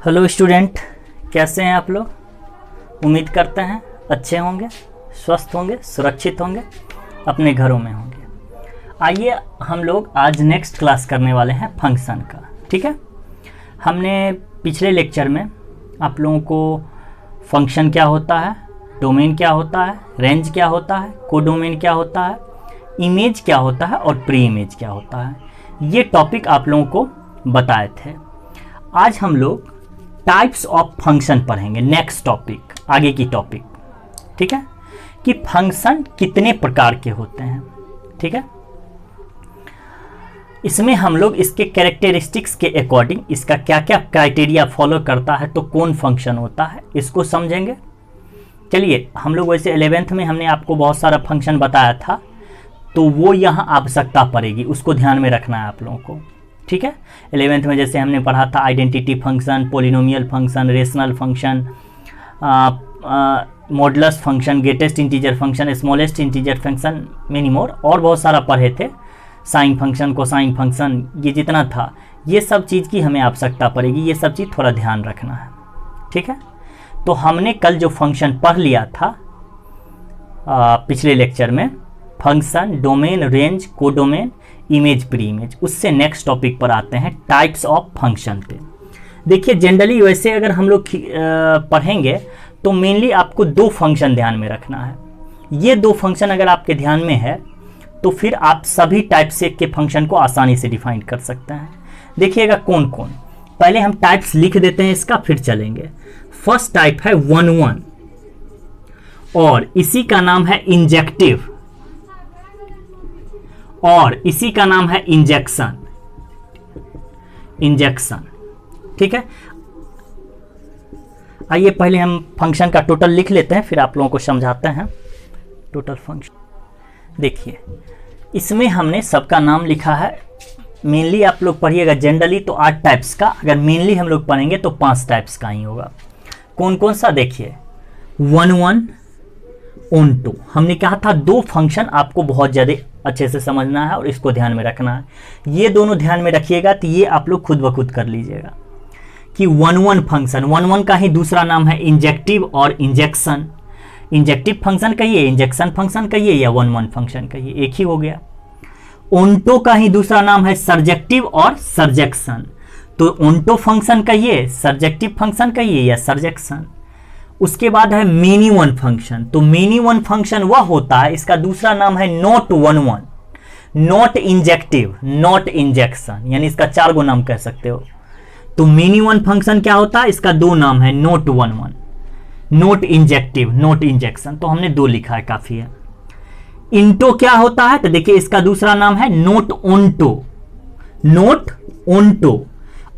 Hello student, कैसे हैं आप लोग। उम्मीद करते हैं अच्छे होंगे, स्वस्थ होंगे, सुरक्षित होंगे, अपने घरों में होंगे। आइए हम लोग आज नेक्स्ट क्लास करने वाले हैं फंक्शन का। ठीक है, हमने पिछले लेक्चर में आप लोगों को फंक्शन क्या होता है, डोमेन क्या होता है, रेंज क्या होता है, कोडोमेन क्या होता है, इमेज क्या होता है और प्री इमेज क्या होता है, ये टॉपिक आप लोगों को बताए थे। आज हम लोग टाइप्स ऑफ फंक्शन पढ़ेंगे, नेक्स्ट टॉपिक, आगे की टॉपिक। ठीक है, कि फंक्शन कितने प्रकार के होते हैं। ठीक है, इसमें हम लोग इसके कैरेक्टरिस्टिक्स के अकॉर्डिंग इसका क्या क्या क्राइटेरिया फॉलो करता है तो कौन फंक्शन होता है, इसको समझेंगे। चलिए, हम लोग वैसे 11th में हमने आपको बहुत सारा फंक्शन बताया था, तो वो यहाँ आवश्यकता पड़ेगी, उसको ध्यान में रखना है आप लोगों को। ठीक है, 11th में जैसे हमने पढ़ा था identity function, polynomial function, rational function, modulus function, greatest integer function, smallest integer function, many more, और बहुत सारा पढ़े थे, साइन फंक्शन, कोसाइन फंक्शन, ये जितना था, ये सब चीज़ की हमें आवश्यकता पड़ेगी, ये सब चीज़ थोड़ा ध्यान रखना है। ठीक है, तो हमने कल जो फंक्शन पढ़ लिया था पिछले लेक्चर में, function, domain, range, codomain, image, pre image, उससे नेक्स्ट टॉपिक पर आते हैं टाइप्स ऑफ फंक्शन पे। देखिए, जनरली वैसे अगर हम लोग पढ़ेंगे तो मेनली आपको दो फंक्शन ध्यान में रखना है। ये दो फंक्शन अगर आपके ध्यान में है तो फिर आप सभी टाइप से के फंक्शन को आसानी से डिफाइन कर सकते हैं। देखिएगा कौन कौन, पहले हम टाइप्स लिख देते हैं इसका, फिर चलेंगे। फर्स्ट टाइप है 1-1 और इसी का नाम है इंजेक्टिव और इसी का नाम है इंजेक्शन। ठीक है, आइए पहले हम फंक्शन का टोटल लिख लेते हैं, फिर आप लोगों को समझाते हैं टोटल फंक्शन। देखिए, इसमें हमने सबका नाम लिखा है। मेनली आप लोग पढ़िएगा जनरली तो 8 टाइप्स का, अगर मेनली हम लोग पढ़ेंगे तो 5 टाइप्स का ही होगा। कौन कौन सा, देखिए 1-1 ऑन2। हमने कहा था दो फंक्शन आपको बहुत ज़्यादा अच्छे से समझना है और इसको ध्यान में रखना है। ये दोनों ध्यान में रखिएगा तो ये आप लोग खुद ब खुद कर लीजिएगा कि 1-1 फंक्शन, 1-1 का ही दूसरा नाम है इंजेक्टिव और इंजेक्शन। इंजेक्टिव फंक्शन कहिए, इंजेक्शन फंक्शन कहिए, या 1-1 फंक्शन कहिए, एक ही हो गया। ऑन2 का ही दूसरा नाम है सर्जेक्टिव और सर्जेक्शन, तो ऑन2 फंक्शन कहिए, सर्जेक्टिव फंक्शन कहिए या सर्जेक्शन। उसके बाद है मेनी वन फंक्शन, तो मेनी वन फंक्शन वह होता है, इसका दूसरा नाम है not 1-1, not injective, not injection, यानी इसका 4 गो नाम कह सकते हो। तो मेनी वन फंक्शन क्या होता है, इसका 2 नाम है, not 1-1, not injective, not injection, तो हमने 2 लिखा है, काफी है। इंटो क्या होता है, तो देखिए इसका दूसरा नाम है नॉट ऑन2, नॉट ऑन2,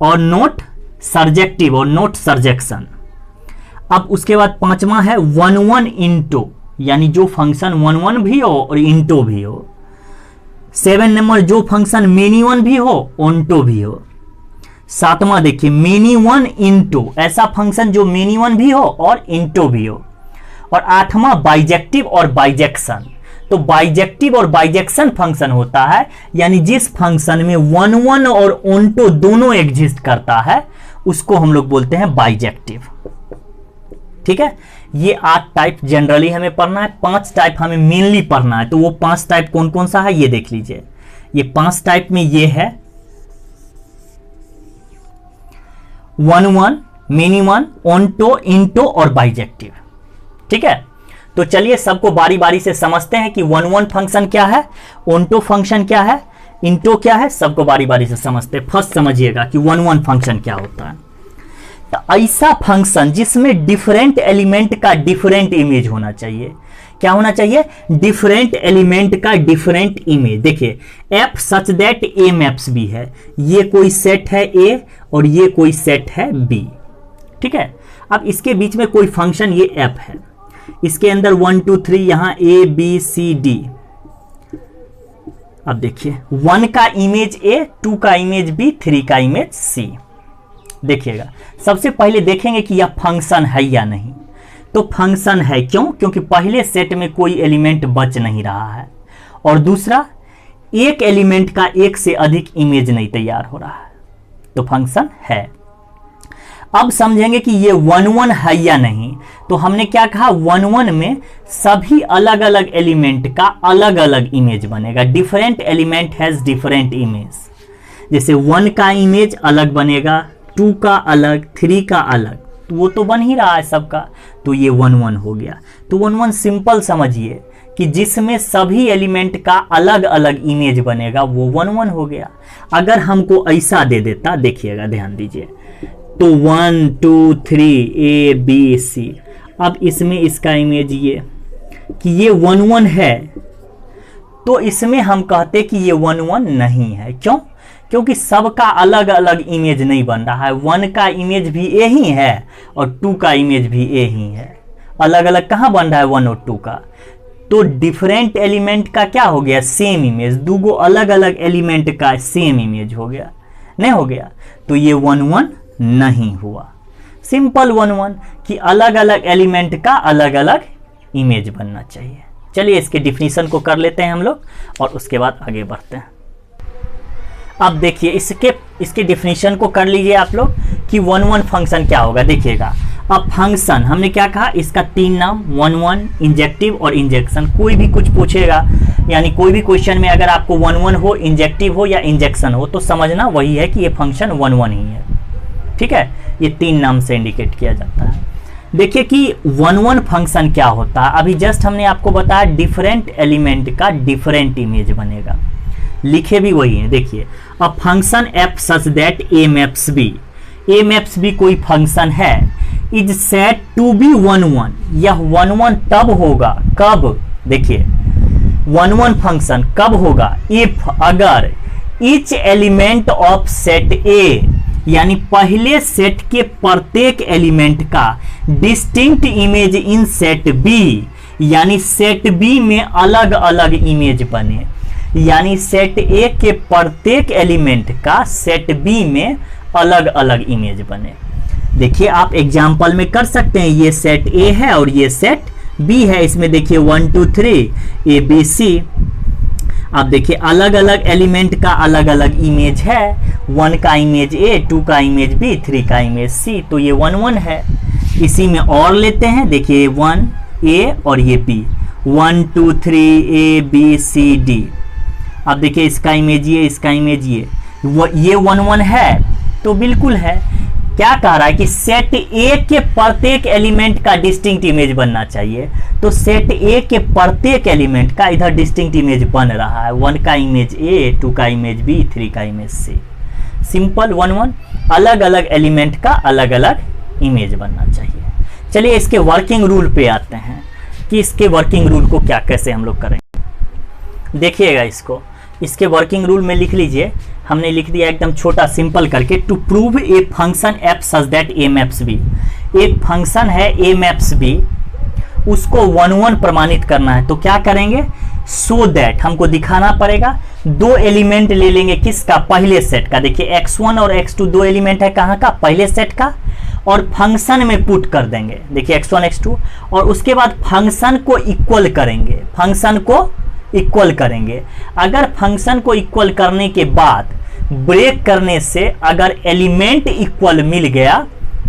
और नॉट सर्जेक्टिव और नॉट सर्जेक्शन। अब उसके बाद 5वां है 1-1 इंटो, यानी जो फंक्शन 1-1 भी हो और इंटो भी हो। 7 नंबर, जो फंक्शन मेनी वन भी हो, ऑनटो भी हो। 7वां देखिए मेनी वन इंटो, ऐसा फंक्शन जो मेनी वन भी हो और इंटो भी हो। और 8वां बाइजेक्टिव और बाइजेक्शन, तो बाइजेक्टिव और बाइजेक्शन फंक्शन होता है, यानी जिस फंक्शन में 1-1 और ऑनटो दोनों एग्जिस्ट करता है उसको हम लोग बोलते हैं बाइजेक्टिव। ठीक है, ये 8 टाइप जनरली हमें पढ़ना है, 5 टाइप हमें मेनली पढ़ना है। तो वो 5 टाइप कौन कौन सा है ये देख लीजिए। ये 5 टाइप में ये है 1-1, मेनी वन, ऑनटो, इंटो और बाइजेक्टिव। ठीक है, तो चलिए सबको बारी बारी से समझते हैं कि 1-1 फंक्शन क्या है, ऑनटो फंक्शन क्या है, इंटो क्या है, सबको बारी बारी से समझते हैं। फर्स्ट समझिएगा कि 1-1 फंक्शन क्या होता है। तो ऐसा फंक्शन जिसमें डिफरेंट एलिमेंट का डिफरेंट इमेज होना चाहिए। क्या होना चाहिए, डिफरेंट एलिमेंट का डिफरेंट इमेज। देखिए F such that A maps B है, ये कोई सेट है ए और ये कोई सेट है बी। ठीक है, अब इसके बीच में कोई फंक्शन ये एफ है, इसके अंदर 1 2 3 यहां ए बी सी डी। अब देखिए 1 का इमेज ए, 2 का इमेज बी, 3 का इमेज सी। देखिएगा, सबसे पहले देखेंगे कि यह फंक्शन है या नहीं। तो फंक्शन है, क्यों, क्योंकि पहले सेट में कोई एलिमेंट बच नहीं रहा है, और दूसरा एक एलिमेंट का एक से अधिक इमेज नहीं तैयार हो रहा है, तो फंक्शन है। अब समझेंगे कि ये 1 1 है या नहीं। तो हमने क्या कहा, 1 1 में सभी अलग अलग एलिमेंट का अलग अलग इमेज बनेगा। Different element has different image. जैसे 1 का इमेज अलग बनेगा, 2 का अलग, 3 का अलग, तो वो तो बन ही रहा है सबका, तो ये 1 1 हो गया। तो 1 1 सिंपल समझिए कि जिसमें सभी एलिमेंट का अलग अलग इमेज बनेगा वो 1 1 हो गया। अगर हमको ऐसा दे देता, देखिएगा ध्यान दीजिए, तो 1 2 3 A B C, अब इसमें इसका इमेज ये कि ये 1 1 है, तो इसमें हम कहते कि ये 1 1 नहीं है। क्यों? क्योंकि सबका अलग अलग इमेज नहीं बन रहा है। 1 का इमेज भी ए ही है और 2 का इमेज भी ए ही है। अलग अलग कहाँ बन रहा है 1 और 2 का? तो डिफरेंट एलिमेंट का क्या हो गया, सेम इमेज। दूगो अलग अलग एलिमेंट का सेम इमेज हो गया, नहीं हो गया, तो ये 1 1 नहीं हुआ। सिंपल 1 1 कि अलग अलग एलिमेंट का अलग अलग इमेज बनना चाहिए। चलिए इसके डिफिनीशन को कर लेते हैं हम लोग और उसके बाद आगे बढ़ते हैं। अब देखिए इसके डिफिनीशन को कर लीजिए आप लोग कि 1 1 फंक्शन क्या होगा। देखिएगा, अब फंक्शन हमने क्या कहा, इसका 3 नाम, 1 1, इंजेक्टिव और इंजेक्शन। कोई भी कुछ पूछेगा, यानी कोई भी क्वेश्चन में अगर आपको 1 1 हो, इंजेक्टिव हो या इंजेक्शन हो, तो समझना वही है कि ये फंक्शन 1 1 ही है। ठीक है, ये 3 नाम से इंडिकेट किया जाता है। देखिए कि 1 1 फंक्शन क्या होता है। अभी जस्ट हमने आपको बताया डिफरेंट एलिमेंट का डिफरेंट इमेज बनेगा, लिखे भी वही है। देखिए, a function F such that A maps B, A maps B कोई फंक्शन है, इज सेट टू बी 1 1। यह 1 1 तब होगा, कब? देखिए 1 1 फंक्शन कब होगा, इफ अगर each element of set A, यानी पहले सेट के प्रत्येक एलिमेंट का distinct image in set B, यानी सेट बी में अलग अलग इमेज बने। यानी सेट ए के प्रत्येक एलिमेंट का सेट बी में अलग अलग इमेज बने। देखिए आप एग्जाम्पल में कर सकते हैं, ये सेट ए है और ये सेट बी है। इसमें देखिए 1 2 3 A B C। आप देखिए अलग अलग एलिमेंट का अलग अलग इमेज है। 1 का इमेज A, 2 का इमेज B, 3 का इमेज C, तो ये 1 1 है। इसी में और लेते हैं, देखिए 1 A और ये B, 1 2 3 A B C D। अब देखिए इसका इमेज ये, इसका इमेज ये 1 1 है, तो बिल्कुल है। क्या कह रहा है कि सेट ए के प्रत्येक एलिमेंट का डिस्टिंक्ट इमेज बनना चाहिए, तो सेट ए के प्रत्येक एलिमेंट का इधर डिस्टिंक्ट इमेज बन रहा है। 1 का इमेज ए, 2 का इमेज बी, 3 का इमेज सी। सिंपल 1 1, अलग अलग एलिमेंट का अलग अलग इमेज बनना चाहिए। चलिए इसके वर्किंग रूल पे आते हैं कि इसके वर्किंग रूल को क्या कैसे हम लोग करेंगे। देखिएगा इसके वर्किंग रूल में लिख लीजिए, हमने लिख दिया एकदम छोटा सिंपल करके, to prove a function F such that A maps B. एक फंक्शन है ए मैप्स बी, उसको 1 1 प्रमाणित करना है, तो क्या करेंगे, सो दैट हमको दिखाना पड़ेगा। 2 एलिमेंट ले लेंगे, किसका, पहले सेट का। देखिए x1 और x2 2 एलिमेंट है, कहाँ का, पहले सेट का, और फंक्शन में पुट कर देंगे। देखिए x1 x2, और उसके बाद फंक्शन को इक्वल करेंगे, फंक्शन को इक्वल करेंगे। अगर फंक्शन को इक्वल करने के बाद ब्रेक करने से अगर एलिमेंट इक्वल मिल गया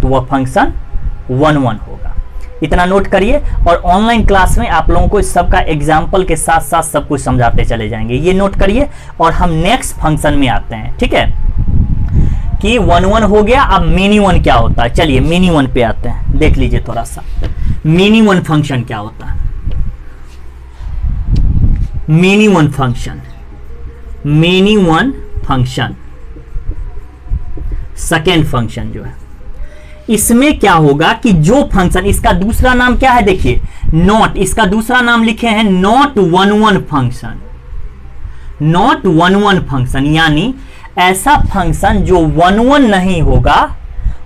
तो वह फंक्शन 1 1 होगा। इतना नोट करिए, और ऑनलाइन क्लास में आप लोगों को इस सब का एग्जाम्पल के साथ साथ सब कुछ समझाते चले जाएंगे। ये नोट करिए, और हम नेक्स्ट फंक्शन में आते हैं। ठीक है कि 1 1 हो गया। अब मिनी 1 क्या होता है, चलिए मिनी 1 पे आते हैं, देख लीजिए थोड़ा सा मिनी 1 फंक्शन क्या होता है। Mini 1 function, mini 1 function second function जो है, इसमें क्या होगा कि जो फंक्शन, इसका दूसरा नाम क्या है, देखिए नॉट, इसका दूसरा नाम लिखे हैं नॉट 1 1 फंक्शन। नॉट 1 1 फंक्शन यानी ऐसा फंक्शन जो 1 1 नहीं होगा,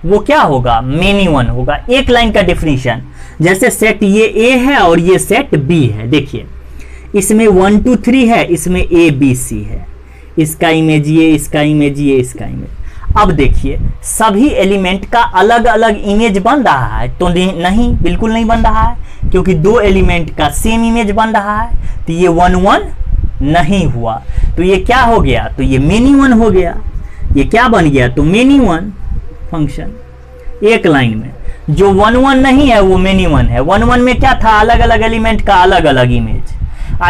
वो क्या होगा, मेनी 1 होगा। एक लाइन का डिफिनीशन, जैसे सेट ये ए है और ये सेट बी है। देखिए इसमें 1 2 3 है, इसमें ए बी सी है, इसका इमेज ये, इसका इमेज ये, इसका इमेज। अब देखिए सभी एलिमेंट का अलग अलग इमेज बन रहा है, तो नहीं, बिल्कुल नहीं बन रहा है, क्योंकि 2 एलिमेंट का सेम इमेज बन रहा है, तो ये 1 1 नहीं हुआ। तो ये क्या हो गया, तो ये मेनी 1 हो गया। ये क्या बन गया, तो मेनी 1 फंक्शन। एक लाइन में। जो 1 1 नहीं है वो मेनी 1 है। 1 1 में क्या था, अलग अलग एलिमेंट का अलग अलग इमेज।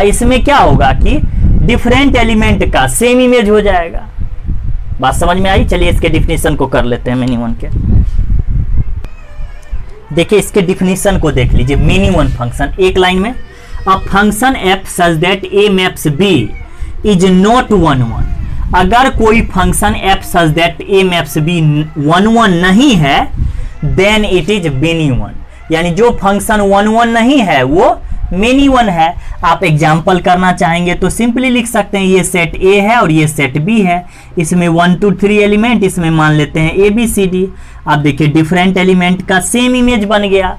इसमें क्या होगा कि डिफरेंट एलिमेंट का सेम इमेज हो जाएगा। बात समझ में आई? चलिए इसके डिफिनीशन को कर लेते हैं मेनी 1 के। देखिए इसके डिफिनीशन को देख लीजिए। मेनी 1 फंक्शन एक लाइन में, a function F such that A maps B is not 1 1। अगर कोई function F such that A maps B 1 1 नहीं है देन इट इज मेनी 1। यानी जो फंक्शन 1 1 नहीं है वो मेनी 1 है। आप एग्जाम्पल करना चाहेंगे तो सिंपली लिख सकते हैं, ये सेट ए है और ये सेट बी है, इसमें 1 2 3 एलिमेंट, इसमें मान लेते हैं ए बी सी डी। आप देखिए डिफरेंट एलिमेंट का सेम इमेज बन गया,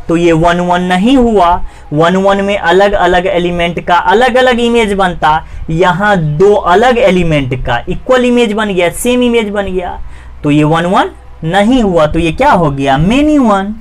तो ये 1 1 नहीं हुआ। 1 1 में अलग अलग एलिमेंट का अलग अलग इमेज बनता, यहाँ दो अलग एलिमेंट का इक्वल इमेज बन गया, सेम इमेज बन गया, तो ये 1 1 नहीं हुआ। तो ये क्या हो गया, मेनी 1।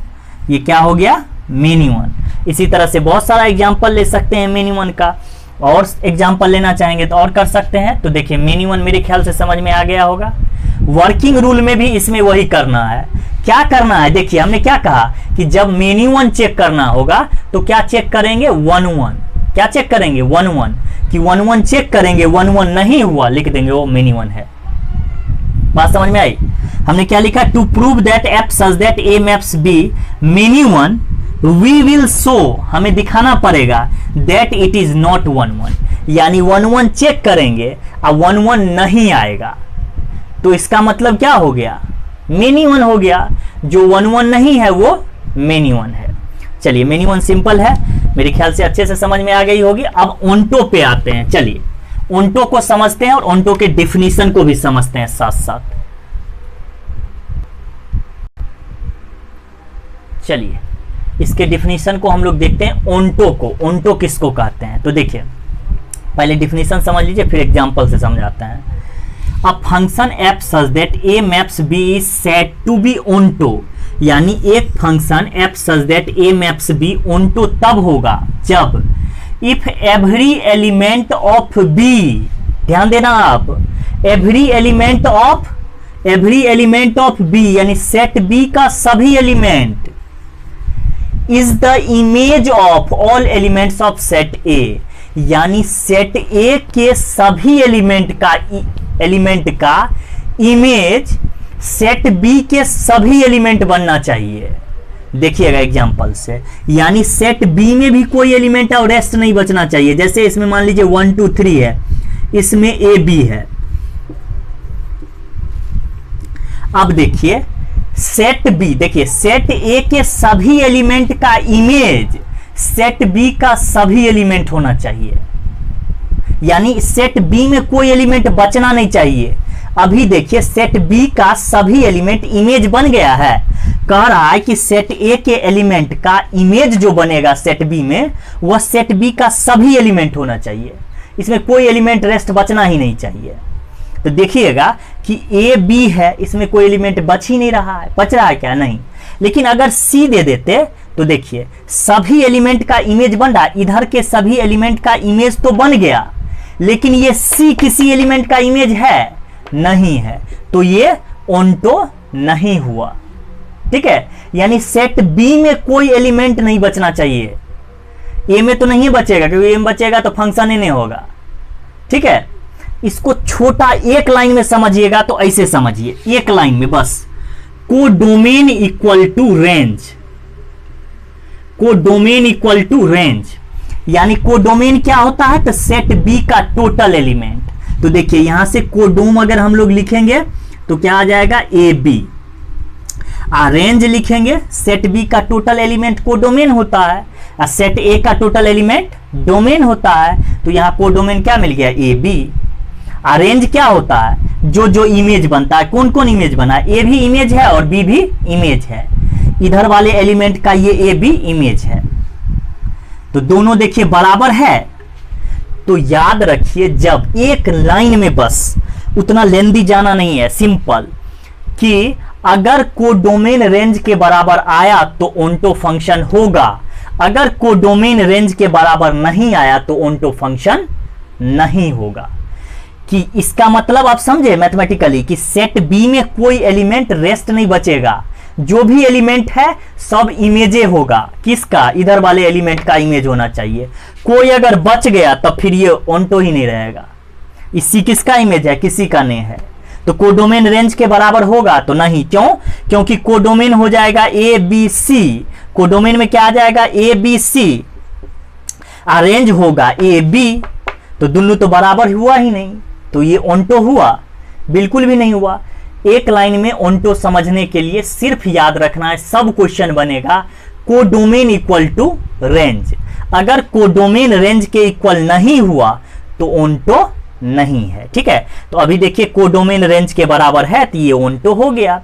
ये क्या हो गया, मेनी 1। इसी तरह से बहुत सारा एग्जाम्पल ले सकते हैं मेनी 1 का, और एग्जाम्पल लेना चाहेंगे तो और कर सकते हैं। तो देखिए मेनी 1 मेरे ख्याल से समझ में आ गया होगा। वर्किंग रूल में भी इसमें वही करना है। क्या करना है, देखिए हमने क्या कहा कि जब मेनी 1 चेक करना होगा तो क्या चेक करेंगे, 1 1। क्या चेक करेंगे, 1 1, कि 1 1 चेक करेंगे, 1 1 नहीं हुआ लिख देंगे वो मेनी 1 है। बात समझ में आई? हमने क्या लिखा, to prove that F such that A maps B many 1 we will show, हमें दिखाना पड़ेगा दैट इट इज नॉट 1 1। यानी 1 1 चेक करेंगे और 1 1 नहीं आएगा, तो इसका मतलब क्या हो गया, मेनी 1 हो गया। जो 1 1 नहीं है वो मेनी 1 है। चलिए मेनी 1 सिंपल है, मेरे ख्याल से अच्छे से समझ में आ गई होगी। अब ओंटो पे आते हैं। चलिए ओंटो को समझते हैं और ओंटो के डिफिनीशन को भी समझते हैं साथ साथ। चलिए इसके डिफिनीशन को हम लोग देखते हैं। ओंटो को, ओंटो किसको कहते हैं, तो देखिए पहले डिफिनीशन समझ लीजिए फिर एग्जांपल से समझाते हैं। A function F such that A maps B is said to be onto, यानी एक function F such that A maps B onto तब होगा जब if every element of B, ध्यान देना आप, एवरी एलिमेंट ऑफ बी यानी सेट बी का सभी element is the image of all elements of set A, यानी सेट ए के सभी एलिमेंट का इमेज सेट बी के सभी एलिमेंट बनना चाहिए। देखिएगा एग्जांपल से, यानी सेट बी में भी कोई एलिमेंट और रेस्ट नहीं बचना चाहिए। जैसे इसमें मान लीजिए 1 2 3 है, इसमें ए बी है। अब देखिए सेट बी, देखिए सेट ए के सभी एलिमेंट का इमेज सेट बी का सभी एलिमेंट होना चाहिए, यानी सेट बी में कोई एलिमेंट बचना नहीं चाहिए। अभी देखिए सेट बी का सभी एलिमेंट इमेज बन गया है, कह रहा है कि सेट ए के एलिमेंट का इमेज जो बनेगा सेट बी में वह सेट बी का सभी एलिमेंट होना चाहिए, इसमें कोई एलिमेंट रेस्ट बचना ही नहीं चाहिए। तो देखिएगा कि ए बी है, इसमें कोई एलिमेंट बच ही नहीं रहा है, बच रहा है क्या, नहीं। लेकिन अगर सी दे देते तो देखिए सभी एलिमेंट का इमेज बन रहा है, इधर के सभी एलिमेंट का इमेज तो बन गया, लेकिन ये सी किसी एलिमेंट का इमेज है नहीं है, तो ये ओंटो नहीं हुआ। ठीक है, यानी सेट बी में कोई एलिमेंट नहीं बचना चाहिए। ए में तो नहीं बचेगा, क्योंकि ए में बचेगा तो फंक्शन ही नहीं होगा। ठीक है, इसको छोटा एक लाइन में समझिएगा तो ऐसे समझिए, एक लाइन में बस, codomain equal to range. Codomain equal to range यानी कोडोमेन क्या होता है, तो सेट बी का टोटल एलिमेंट। तो देखिए यहां से कोडोम अगर हम लोग लिखेंगे तो क्या आ जाएगा, ए बी। रेंज लिखेंगे, सेट बी का टोटल एलिमेंट कोडोमेन होता है और सेट ए का टोटल एलिमेंट डोमेन होता है, तो यहां कोडोमेन क्या मिल गया, ए बी। रेंज क्या होता है, जो जो इमेज बनता है, कौन कौन इमेज बना है, ए भी इमेज है और बी भी इमेज है, इधर वाले एलिमेंट का ये ए बी इमेज है, तो दोनों देखिए बराबर है। तो याद रखिए जब एक लाइन में, बस उतना लेंदी जाना नहीं है, सिंपल, कि अगर कोडोमेन रेंज के बराबर आया तो ओंटो फंक्शन होगा, अगर कोडोमेन रेंज के बराबर नहीं आया तो ओंटो फंक्शन नहीं होगा। कि इसका मतलब आप समझे मैथमेटिकली कि सेट बी में कोई एलिमेंट रेस्ट नहीं बचेगा, जो भी एलिमेंट है सब इमेजे होगा। किसका? इधर वाले एलिमेंट का इमेज होना चाहिए। कोई अगर बच गया तब फिर ये ऑन्टो ही नहीं रहेगा। इसी किसका इमेज है? किसी का नहीं है। तो कोडोमेन रेंज के बराबर होगा तो नहीं। क्यों? क्योंकि कोडोमेन हो जाएगा ए बी सी। कोडोमेन में क्या आ जाएगा? A B C. रेंज होगा ए बी, तो दोनों तो बराबर हुआ ही नहीं, तो ये ऑन्टो हुआ? बिल्कुल भी नहीं हुआ। एक लाइन में ऑन्टो समझने के लिए सिर्फ याद रखना है, सब क्वेश्चन बनेगा कोडोमेन इक्वल टू रेंज। अगर कोडोमेन रेंज के इक्वल नहीं हुआ तो ऑन्टो नहीं है। ठीक है, तो अभी देखिए कोडोमेन रेंज के बराबर है तो ये ऑन्टो हो गया।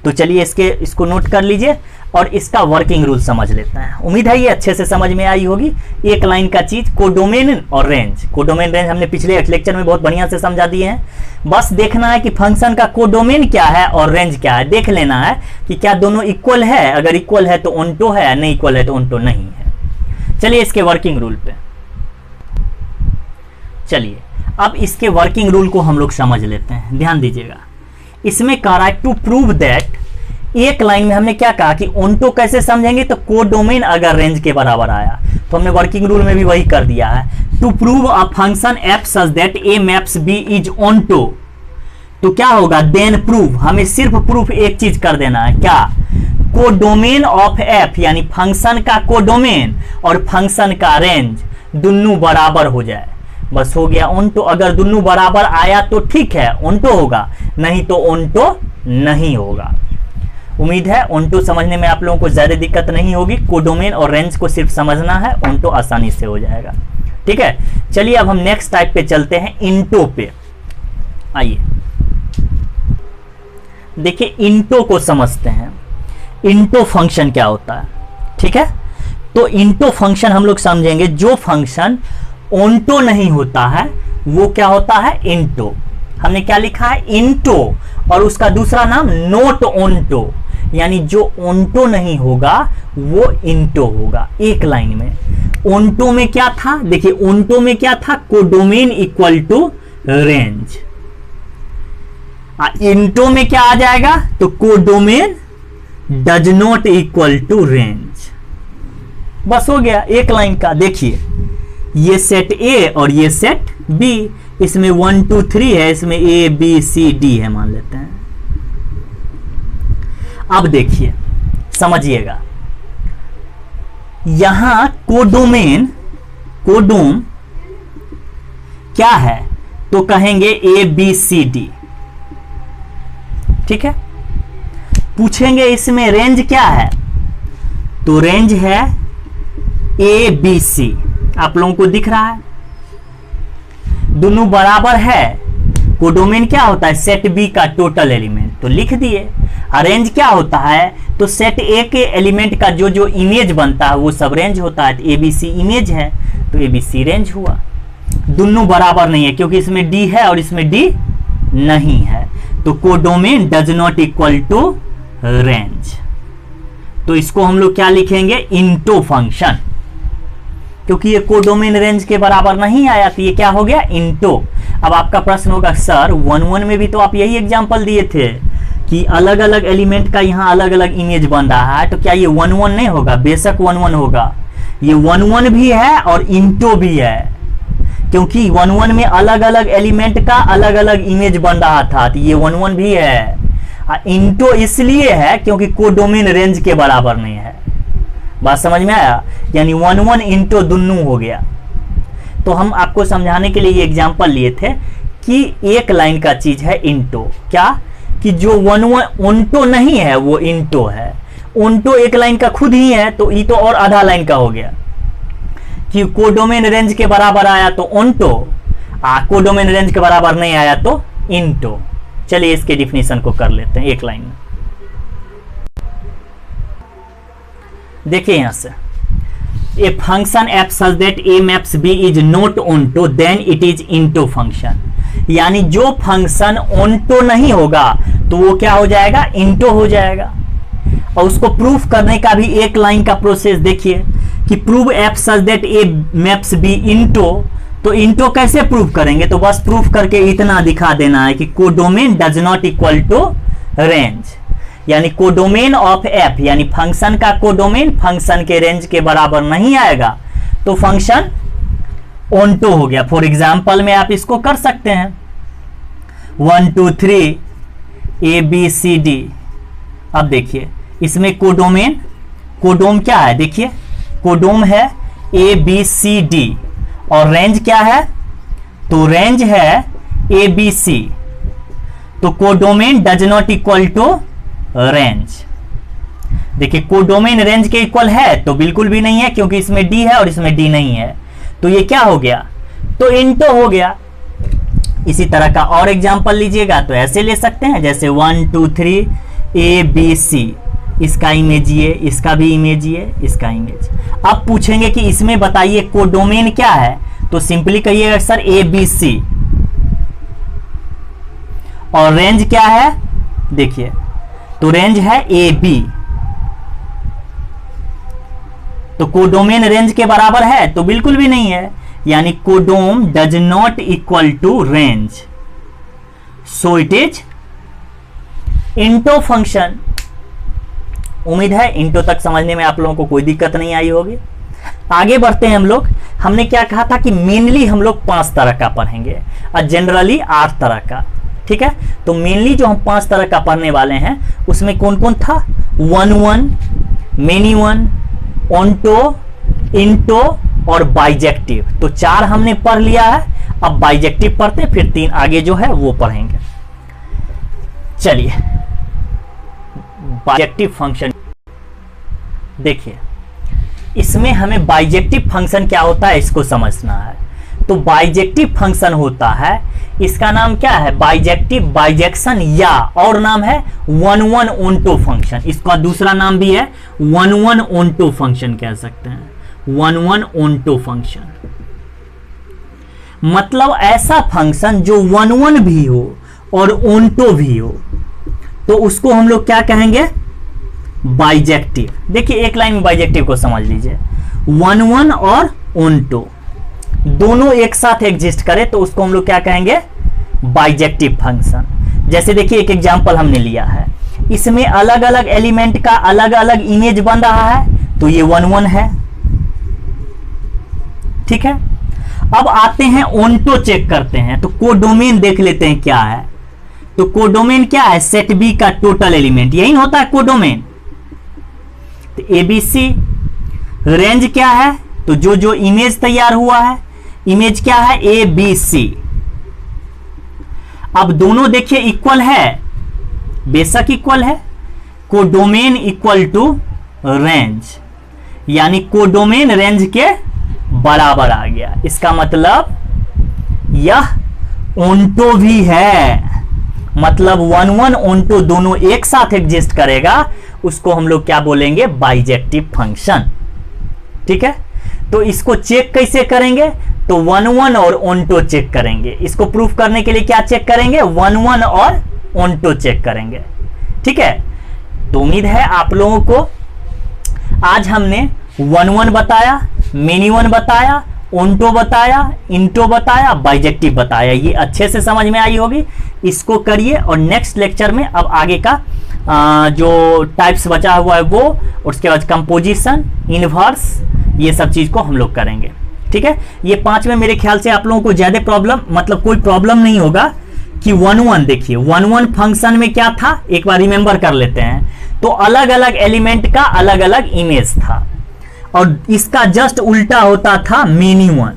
तो चलिए इसको नोट कर लीजिए और इसका वर्किंग रूल समझ लेते हैं। उम्मीद है ये अच्छे से समझ में आई होगी। एक लाइन का चीज कोडोमेन और रेंज। कोडोमेन रेंज हमने पिछले लेक्चर में बहुत बढ़िया से समझा दिए हैं। बस देखना है कि फंक्शन का कोडोमेन क्या है और रेंज क्या है। देख लेना है कि क्या दोनों इक्वल है। अगर इक्वल है तो ऑन्टो है, नहीं इक्वल है तो ऑन्टो नहीं है। चलिए इसके वर्किंग रूल पे चलिए, अब इसके वर्किंग रूल को हम लोग समझ लेते हैं। ध्यान दीजिएगा, इसमें कह रहा है टू प्रूव दैट। एक लाइन में हमने क्या कहा कि ऑन्टो कैसे समझेंगे? तो कोडोमेन अगर रेंज के बराबर आया तो हमने वर्किंग रूल में भी वही कर दिया है। To prove a function F such that A maps B is onto, तो क्या होगा? Then prove. हमें सिर्फ प्रूफ एक चीज कर देना है, क्या? कोडोमेन ऑफ एफ, यानी फंक्शन का कोडोमेन और फंक्शन का रेंज दोनों बराबर हो जाए, बस हो गया ऑन्टो। अगर दोनों बराबर आया तो ठीक है, ऑन्टो होगा, नहीं तो ऑन्टो नहीं होगा। उम्मीद है ऑन्टो समझने में आप लोगों को ज्यादा दिक्कत नहीं होगी। कोडोमेन और रेंज को सिर्फ समझना है, ऑन्टो आसानी से हो जाएगा। ठीक है, चलिए अब हम नेक्स्ट टाइप पे चलते हैं, इंटो पे। आइए देखिए, इंटो को समझते हैं। इंटो फंक्शन क्या होता है? ठीक है, तो इंटो फंक्शन हम लोग समझेंगे। जो फंक्शन ऑन्टो नहीं होता है वो क्या होता है? इंटो। हमने क्या लिखा है? इंटो, और उसका दूसरा नाम नोट ऑन्टो, यानी जो ऑन्टो नहीं होगा वो इंटो होगा। एक लाइन में ऑन्टो में क्या था? देखिए ऑन्टो में क्या था? Codomain equal to range. Into में क्या आ जाएगा? तो codomain does not equal to range. बस हो गया एक लाइन का। देखिए ये सेट ए और ये सेट बी, इसमें 1 2 3 है, इसमें ए बी सी डी है, मान लेते हैं। अब देखिए समझिएगा, यहां कोडोमेन, कोडोम क्या है? तो कहेंगे ए बी सी डी। ठीक है, पूछेंगे इसमें रेंज क्या है? तो रेंज है ए बी सी। आप लोगों को दिख रहा है, दोनों बराबर है। कोडोमेन क्या होता है? सेट बी का टोटल एलिमेंट, तो लिख दिए। रेंज क्या होता है? तो सेट ए के एलिमेंट का जो जो इमेज बनता है वो सब रेंज होता है। तो ए बी सी इमेज है, तो ए बी सी रेंज हुआ। दोनों बराबर नहीं है क्योंकि इसमें डी है और इसमें डी नहीं है, तो codomain does not equal to range. तो इसको हम लोग क्या लिखेंगे? Into function. क्योंकि ये कोडोमेन रेंज के बराबर नहीं आया तो ये क्या हो गया? इंटो। अब आपका प्रश्न होगा सर 1-1 में भी तो आप यही एग्जांपल दिए थे कि अलग अलग एलिमेंट का यहाँ अलग अलग इमेज बन रहा है, तो क्या ये 1-1 नहीं होगा? बेशक 1-1 होगा। ये 1-1 भी है और इंटो भी है, क्योंकि 1-1 में अलग अलग एलिमेंट का अलग अलग इमेज बन रहा था, तो ये 1-1 भी है। इंटो इसलिए है क्योंकि कोडोमेन रेंज के बराबर नहीं है। बात समझ में आया? यानी 1-1 इंटो दोनों हो गया। तो हम आपको समझाने के लिए ये एग्जांपल लिए थे कि एक लाइन का चीज है इंटो। क्या? कि जो 1-1 ऑन्टो नहीं है वो इंटो है। ऑन्टो एक लाइन का खुद ही है, तो ये तो और आधा लाइन का हो गया कि कोडोमेन रेंज के बराबर आया तो ऑन्टो, कोडोमेन रेंज के बराबर नहीं आया तो इंटो। चलिए इसके डिफिनीशन को कर लेते हैं एक लाइन में। देखिए यहां से, a function F such that A maps B is not onto then it is into function. यानी जो फंक्शन ऑन्टो नहीं होगा तो वो क्या हो जाएगा? इंटो हो जाएगा। और उसको प्रूफ करने का भी एक लाइन का प्रोसेस देखिए कि prove F such that A maps B into. तो इंटो कैसे प्रूफ करेंगे? तो बस प्रूफ करके इतना दिखा देना है कि codomain does not equal to range, यानी कोडोमेन ऑफ एफ, यानी फंक्शन का कोडोमेन फंक्शन के रेंज के बराबर नहीं आएगा तो फंक्शन ओंटो हो गया। फॉर एग्जाम्पल में आप इसको कर सकते हैं 1 2 3 ABCD। अब देखिए इसमें कोडोमेन, कोडोम क्या है? देखिए कोडोम है ABCD और रेंज क्या है? तो रेंज है ABC। तो codomain does not equal to range. देखिए कोडोमेन रेंज के इक्वल है तो बिल्कुल भी नहीं है, क्योंकि इसमें D है और इसमें D नहीं है, तो ये क्या हो गया? तो इंटो हो गया। इसी तरह का और एग्जांपल लीजिएगा तो ऐसे ले सकते हैं, जैसे 1 2 3 ABC, इसका इमेज ये, इसका भी इमेज ये, इसका इमेज। अब पूछेंगे कि इसमें बताइए कोडोमेन क्या है, तो सिंपली कहिएगा सर ABC। और रेंज क्या है? देखिए तो रेंज है AB। तो कोडोमेन रेंज के बराबर है तो बिल्कुल भी नहीं है, यानी codomain does not equal to range, so it is into function. उम्मीद है इंटो तक समझने में आप लोगों को कोई दिक्कत नहीं आई होगी। आगे बढ़ते हैं हम लोग। हमने क्या कहा था कि मेनली हम लोग 5 तरह का पढ़ेंगे और जनरली 8 तरह का, ठीक है। तो मेनली जो हम 5 तरह का पढ़ने वाले हैं उसमें कौन कौन था? 1 1, मेनी 1, ओंटो, इंटो और बाइजेक्टिव। तो 4 हमने पढ़ लिया है, अब बाइजेक्टिव पढ़ते, फिर 3 आगे जो है वो पढ़ेंगे। चलिए बाइजेक्टिव फंक्शन देखिए, इसमें हमें बाइजेक्टिव फंक्शन क्या होता है इसको समझना है। तो बाइजेक्टिव फंक्शन होता है, इसका नाम क्या है? बाइजेक्टिव बाइजेक्शन, या और नाम है 1 1 ओंटो फंक्शन। इसका दूसरा नाम भी है 1 1 ओंटो फंक्शन कह सकते हैं, 1 1 ओंटो फंक्शन। मतलब ऐसा फंक्शन जो 1 1 भी हो और ओंटो भी हो, तो उसको हम लोग क्या कहेंगे? बाइजेक्टिव। देखिए एक लाइन में बाइजेक्टिव को समझ लीजिए, 1 1 और ओंटो दोनों एक साथ एग्जिस्ट करे तो उसको हम लोग क्या कहेंगे? Bijective function. जैसे देखिए एक एग्जांपल हमने लिया है, इसमें अलग अलग एलिमेंट का अलग अलग इमेज बन रहा है, तो ये 1 1 है, ठीक है। अब आते हैं ओंटो चेक करते हैं, तो कोडोमेन देख लेते हैं क्या है। तो कोडोमेन क्या है? सेट बी का टोटल एलिमेंट, यही होता है कोडोमेन। तो ABC। रेंज क्या है? तो जो जो इमेज तैयार हुआ है, इमेज क्या है? ABC। अब दोनों देखिए इक्वल है, बेशक इक्वल है। कोडोमेन इक्वल टू रेंज, यानी कोडोमेन रेंज के बराबर आ गया। इसका मतलब यह ओंटो भी है, मतलब 1 1 ओंटो दोनों एक साथ एग्जिस्ट करेगा, उसको हम लोग क्या बोलेंगे? बाइजेक्टिव फंक्शन, ठीक है। तो इसको चेक कैसे करेंगे? तो 1 1 और ओंटो चेक करेंगे। इसको प्रूफ करने के लिए क्या चेक करेंगे? 1 1 और ओंटो चेक करेंगे, ठीक है। तो उम्मीद है आप लोगों को आज हमने 1 1 बताया, मेनी 1 बताया, ओंटो बताया, इंटो बताया, बाइजेक्टिव बताया, ये अच्छे से समझ में आई होगी। इसको करिए और नेक्स्ट लेक्चर में अब आगे का जो टाइप्स बचा हुआ है वो, उसके बाद कंपोजिशन, इनवर्स, ये सब चीज को हम लोग करेंगे, ठीक है। ये 5 में मेरे ख्याल से आप लोगों को ज्यादा प्रॉब्लम, मतलब कोई प्रॉब्लम नहीं होगा कि 1 1 देखिए 1 1 फंक्शन में क्या था, एक बार रिमेंबर कर लेते हैं। तो अलग अलग एलिमेंट का अलग अलग इमेज था, और इसका जस्ट उल्टा होता था मेनी 1।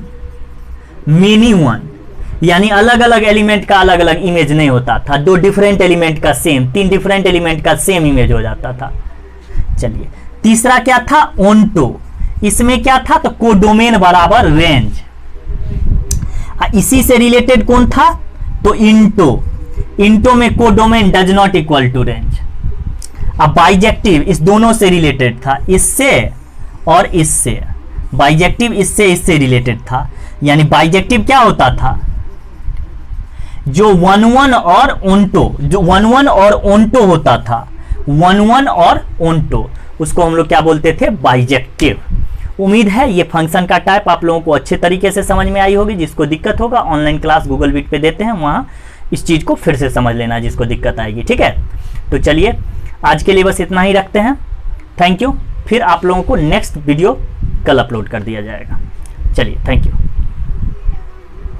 मेनी 1 यानी अलग अलग एलिमेंट का अलग अलग इमेज नहीं होता था, 2 डिफरेंट एलिमेंट का सेम, 3 डिफरेंट एलिमेंट का सेम इमेज हो जाता था। चलिए तीसरा क्या था? ओंटो। इसमें क्या था? तो कोडोमेन बराबर रेंज। इसी से रिलेटेड कौन था? तो इंटो। इंटो में codomain does not equal to range. अब बाइजेक्टिव इस दोनों से रिलेटेड था, इससे और इससे। बाइजेक्टिव इससे रिलेटेड था, यानी बाइजेक्टिव क्या होता था? जो 1 1 और ओंटो, जो 1 1 और ओंटो होता था, 1 1 और ओंटो, उसको हम लोग क्या बोलते थे? बाइजेक्टिव। उम्मीद है ये फंक्शन का टाइप आप लोगों को अच्छे तरीके से समझ में आई होगी। जिसको दिक्कत होगा ऑनलाइन क्लास गूगल मीट पे देते हैं, वहाँ इस चीज़ को फिर से समझ लेना जिसको दिक्कत आएगी। ठीक है, तो चलिए आज के लिए बस इतना ही रखते हैं। Thank you. फिर आप लोगों को नेक्स्ट वीडियो कल अपलोड कर दिया जाएगा। चलिए, थैंक यू।